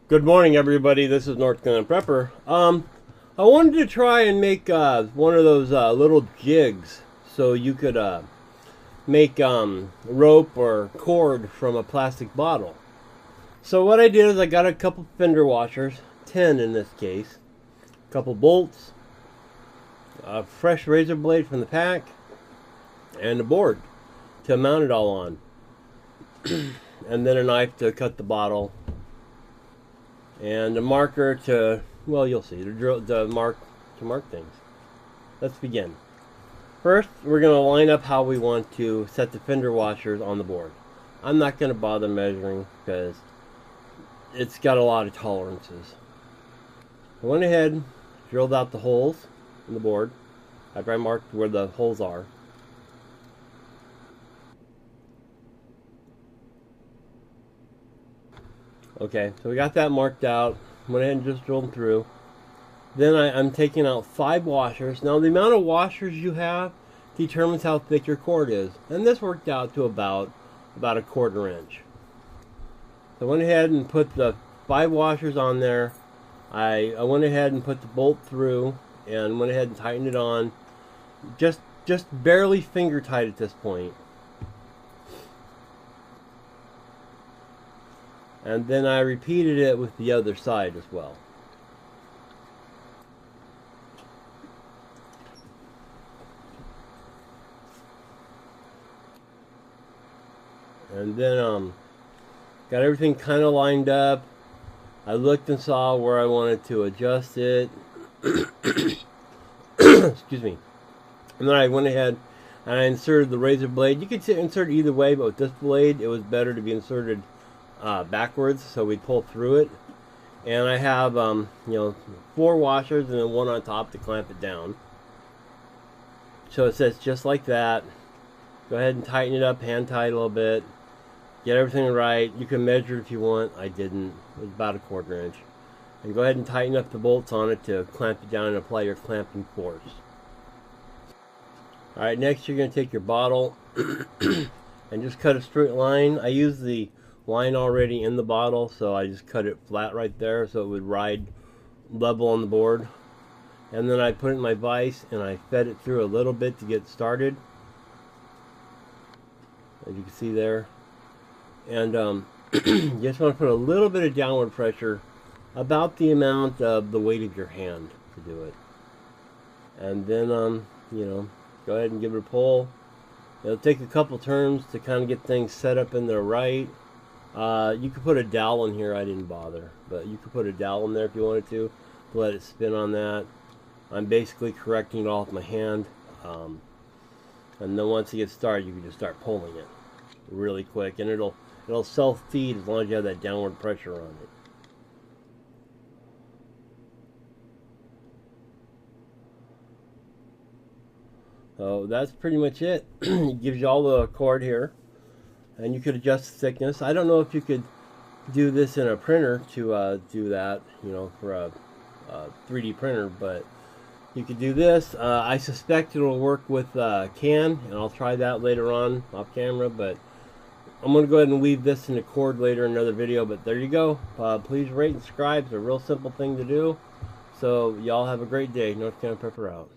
Good morning, everybody. This is North Carolina Prepper. I wanted to try and make one of those little jigs so you could make rope or cord from a plastic bottle. So what I did is I got a couple fender washers, 10 in this case, a couple bolts, a fresh razor blade from the pack, and a board to mount it all on, and then a knife to cut the bottle, and a marker to, well, you'll see, to mark things. Let's begin. First, we're going to line up how we want to set the fender washers on the board. I'm not going to bother measuring because it's got a lot of tolerances. I went ahead, drilled out the holes in the board after I marked where the holes are. Okay, so we got that marked out. Went ahead and just drilled them through. Then I'm taking out 5 washers. Now the amount of washers you have determines how thick your cord is. And this worked out to about a 1/4 inch. So I went ahead and put the 5 washers on there. I went ahead and put the bolt through and went ahead and tightened it on. Just barely finger tight at this point. And then I repeated it with the other side as well. And then got everything kind of lined up. I looked and saw where I wanted to adjust it. Excuse me. And then I went ahead and I inserted the razor blade. You could insert either way, but with this blade it was better to be inserted backwards, so we'd pull through it. And I have 4 washers and then one on top to clamp it down. So it says just like that. Go ahead and tighten it up, hand tight a little bit, get everything right. You can measure it if you want. I didn't. It was about 1/4 inch. And go ahead and tighten up the bolts on it to clamp it down and apply your clamping force. Alright, next you're going to take your bottle and just cut a straight line. I use the line already in the bottle, so I just cut it flat right there so it would ride level on the board. And then I put it in my vise and I fed it through a little bit to get started, as you can see there. And you just want to put a little bit of downward pressure, about the amount of the weight of your hand to do it. And then go ahead and give it a pull. It'll take a couple turns to kind of get things set up in there right. You could put a dowel in here. I didn't bother, but you could put a dowel in there if you wanted to let it spin on that. I'm basically correcting it all with my hand, and then once it gets started, you can just start pulling it really quick, and it'll self-feed as long as you have that downward pressure on it. So that's pretty much it. It gives you all the cord here. And you could adjust the thickness. I don't know if you could do this in a printer to do that, for a 3D printer, but you could do this. I suspect it'll work with CAN, and I'll try that later on off camera, but I'm going to go ahead and weave this into cord later in another video, but there you go. Please rate and subscribe. It's a real simple thing to do. So y'all have a great day. North Carolina Prepper out.